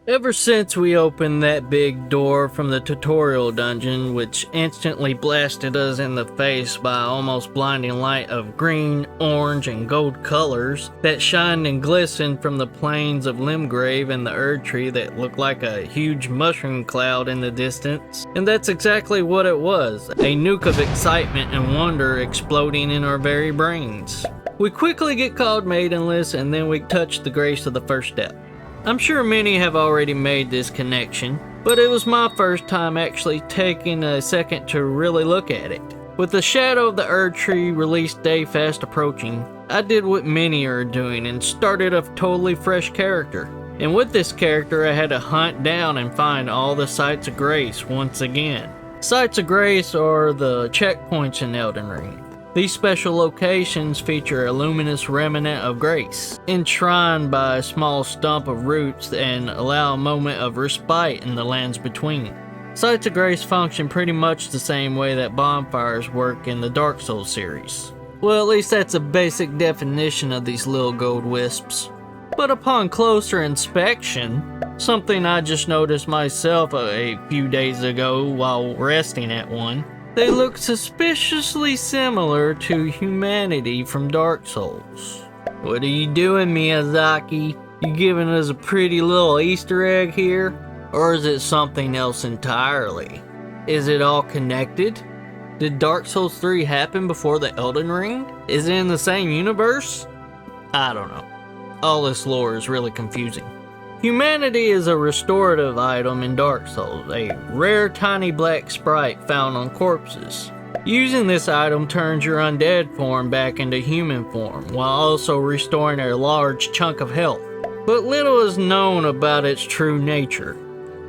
Ever since we opened that big door from the tutorial dungeon, which instantly blasted us in the face by almost blinding light of green, orange, and gold colors that shined and glistened from the plains of Limgrave and the erdtree that looked like a huge mushroom cloud in the distance. And that's exactly what it was, a nuke of excitement and wonder exploding in our very brains. We quickly get called maidenless, and then we touch the grace of the first step. I'm sure many have already made this connection, but it was my first time actually taking a second to really look at it. With the shadow of the erdtree release day fast approaching, I did what many are doing and started a totally fresh character. And with this character I had to hunt down and find all the sites of grace once again. Sites of grace are the checkpoints in Elden Ring. These special locations feature a luminous remnant of grace, enshrined by a small stump of roots and allow a moment of respite in the lands between. Sites of grace function pretty much the same way that bonfires work in the Dark Souls series. Well, at least that's a basic definition of these little gold wisps. But upon closer inspection, something I just noticed myself a few days ago while resting at one, they look suspiciously similar to humanity from Dark Souls. What are you doing, Miyazaki? You giving us a pretty little Easter egg here? Or is it something else entirely? Is it all connected? Did Dark Souls 3 happen before the Elden Ring? Is it in the same universe? I don't know. All this lore is really confusing. Humanity is a restorative item in Dark Souls, a rare tiny black sprite found on corpses. Using this item turns your undead form back into human form, while also restoring a large chunk of health. But little is known about its true nature.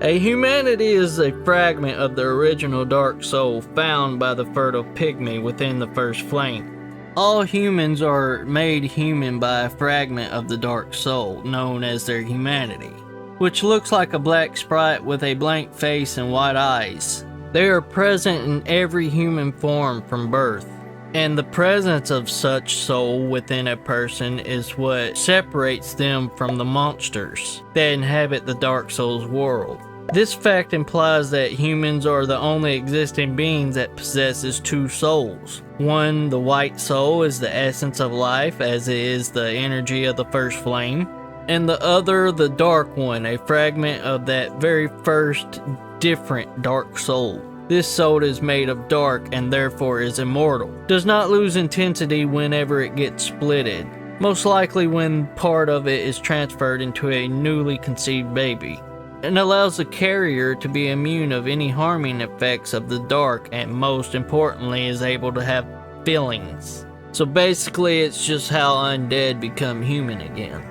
A humanity is a fragment of the original Dark Soul found by the furtive pygmy within the first flame. All humans are made human by a fragment of the Dark Soul, known as their humanity, which looks like a black sprite with a blank face and white eyes. They are present in every human form from birth, and the presence of such soul within a person is what separates them from the monsters that inhabit the Dark Souls world. This fact implies that humans are the only existing beings that possesses two souls. One, the white soul, is the essence of life, as it is the energy of the first flame. And the other, the dark one, a fragment of that very first, different dark soul. This soul is made of dark and therefore is immortal. Does not lose intensity whenever it gets splitted, most likely when part of it is transferred into a newly conceived baby, and allows the carrier to be immune of any harming effects of the dark, and most importantly is able to have feelings. So basically it's just how undead become human again.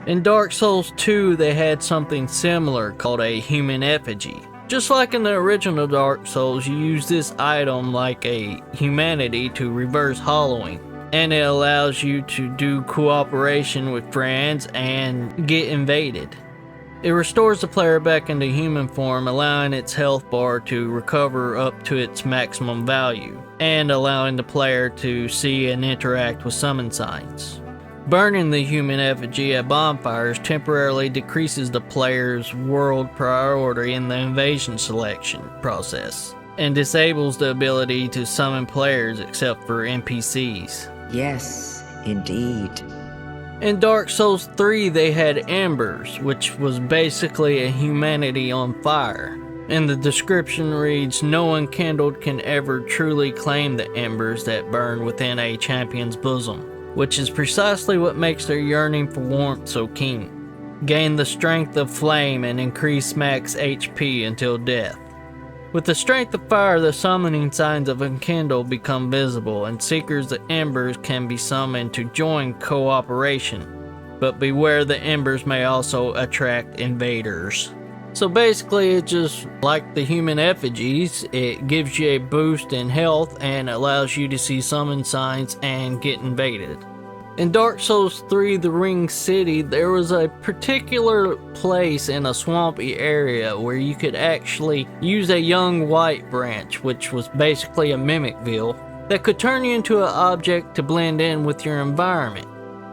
In Dark Souls 2 they had something similar called a human effigy. Just like in the original Dark Souls, you use this item like a humanity to reverse hollowing, and it allows you to do cooperation with friends and get invaded. It restores the player back into human form, allowing its health bar to recover up to its maximum value, and allowing the player to see and interact with summon signs. Burning the human effigy at bonfires temporarily decreases the player's world priority in the invasion selection process, and disables the ability to summon players except for NPCs. Yes, indeed. In Dark Souls 3 they had Embers, which was basically a humanity on fire. And the description reads, "No one kindled can ever truly claim the embers that burn within a champion's bosom," which is precisely what makes their yearning for warmth so keen. Gain the strength of flame and increase max HP until death. With the strength of fire, the summoning signs of Enkindle become visible, and seekers of embers can be summoned to join cooperation. But beware, the embers may also attract invaders. So basically it's just like the human effigies, it gives you a boost in health and allows you to see summon signs and get invaded. In Dark Souls 3 The Ring City, there was a particular place in a swampy area where you could actually use a young white branch, which was basically a mimicville, that could turn you into an object to blend in with your environment.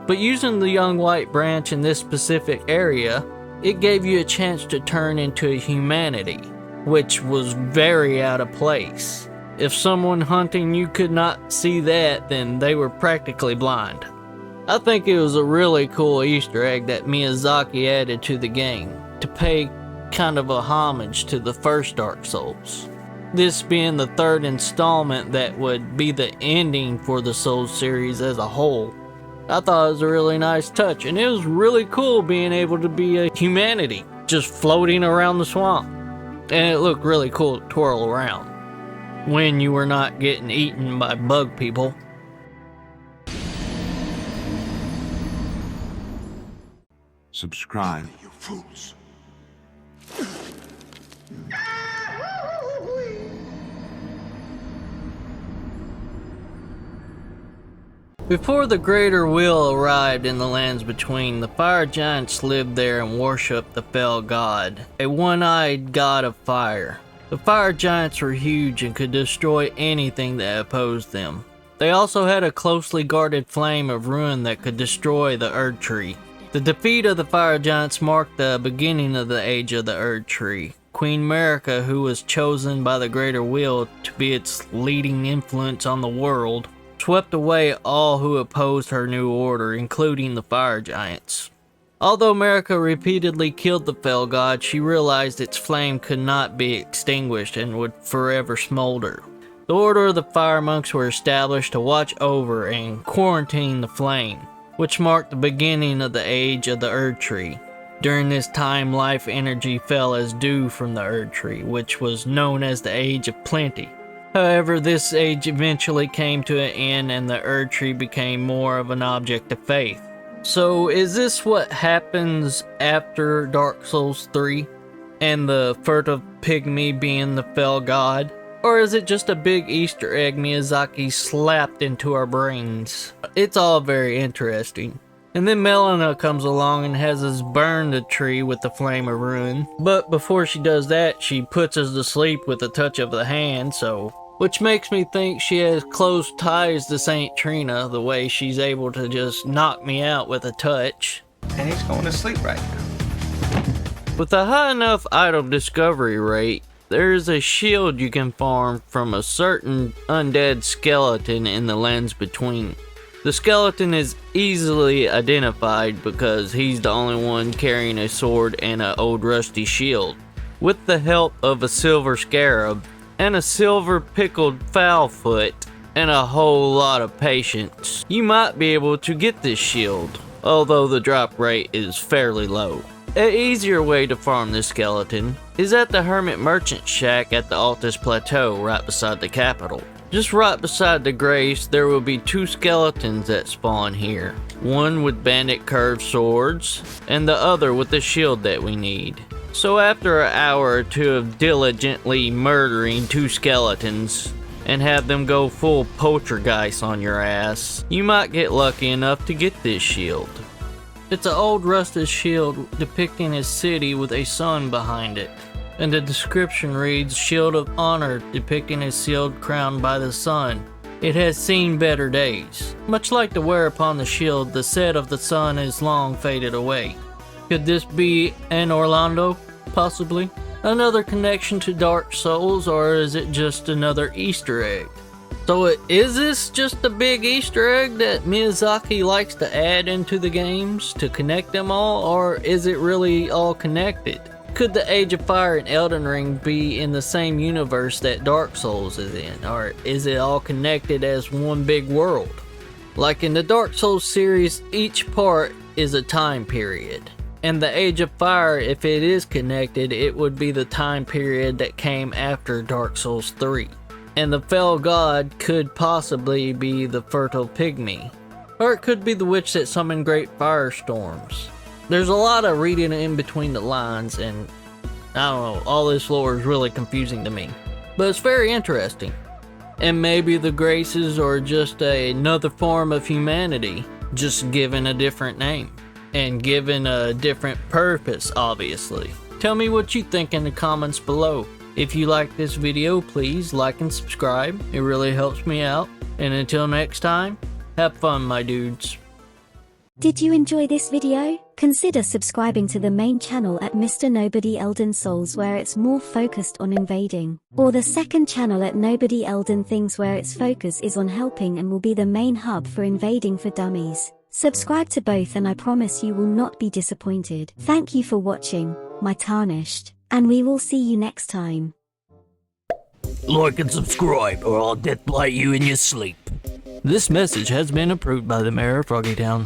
But using the young white branch in this specific area, it gave you a chance to turn into a humanity, which was very out of place. If someone hunting you could not see that, then they were practically blind. I think it was a really cool Easter egg that Miyazaki added to the game, to pay kind of a homage to the first Dark Souls. This being the third installment that would be the ending for the Souls series as a whole. I thought it was a really nice touch, and it was really cool being able to be a humanity, just floating around the swamp. And it looked really cool to twirl around, when you were not getting eaten by bug people. Subscribe, you fools. Before the Greater Will arrived in the lands between, the fire giants lived there and worshipped the fell god, a one-eyed god of fire. The fire giants were huge and could destroy anything that opposed them. They also had a closely guarded flame of rune that could destroy the erdtree. The defeat of the fire giants marked the beginning of the age of the erdtree. Queen Merica, who was chosen by the Greater Will to be its leading influence on the world, swept away all who opposed her new order, including the fire giants. Although Merica repeatedly killed the fell god, she realized its flame could not be extinguished and would forever smolder. The Order of the Fire Monks were established to watch over and quarantine the flame, which marked the beginning of the age of the erdtree. During this time, life energy fell as dew from the erdtree, which was known as the Age of Plenty. However, this age eventually came to an end and the erdtree became more of an object of faith. So is this what happens after Dark Souls 3 and the furtive pygmy being the fell god? Or is it just a big Easter egg Miyazaki slapped into our brains? It's all very interesting. And then Melina comes along and has us burn the tree with the flame of rune. But before she does that, she puts us to sleep with a touch of the hand, which makes me think she has close ties to Saint Trina, the way she's able to just knock me out with a touch. And he's going to sleep right now. With a high enough item discovery rate, there's a shield you can farm from a certain undead skeleton in the lands between. The skeleton is easily identified because he's the only one carrying a sword and an old rusty shield. With the help of a silver scarab and a silver pickled fowl foot and a whole lot of patience, you might be able to get this shield, although the drop rate is fairly low. An easier way to farm this skeleton is at the Hermit Merchant Shack at the Altus Plateau right beside the capital. Just right beside the grace, there will be two skeletons that spawn here. One with bandit curved swords, and the other with the shield that we need. So after an hour or two of diligently murdering two skeletons, and have them go full poltergeist on your ass, you might get lucky enough to get this shield. It's an old rusted shield depicting a city with a sun behind it. And the description reads, Shield of Honor, depicting a shield crowned by the sun. It has seen better days. Much like the wear upon the shield, the set of the sun is long faded away. Could this be Anor Londo? Possibly. Another connection to Dark Souls, or is it just another Easter egg? So is this just a big Easter egg that Miyazaki likes to add into the games to connect them all, or is it really all connected? Could the Age of Fire and Elden Ring be in the same universe that Dark Souls is in, or is it all connected as one big world? Like in the Dark Souls series, each part is a time period. And the Age of Fire, if it is connected, it would be the time period that came after Dark Souls 3. And the fell god could possibly be the fertile pygmy. Or it could be the witch that summoned great firestorms. There's a lot of reading in between the lines, and I don't know, all this lore is really confusing to me. But it's very interesting. And maybe the Graces are just another form of humanity, just given a different name. And given a different purpose, obviously. Tell me what you think in the comments below. If you like this video, please like and subscribe. It really helps me out. And until next time, have fun, my dudes. Did you enjoy this video? Consider subscribing to the main channel at mr.nobody Elden Souls where it's more focused on invading, or the second channel at Nobody Elden Things where its focus is on helping and will be the main hub for invading for dummies. Subscribe to both and I promise you will not be disappointed. Thank you for watching, my tarnished, and we will see you next time. Like and subscribe or I'll deathblight you in your sleep. This message has been approved by the Mayor of Froggytown.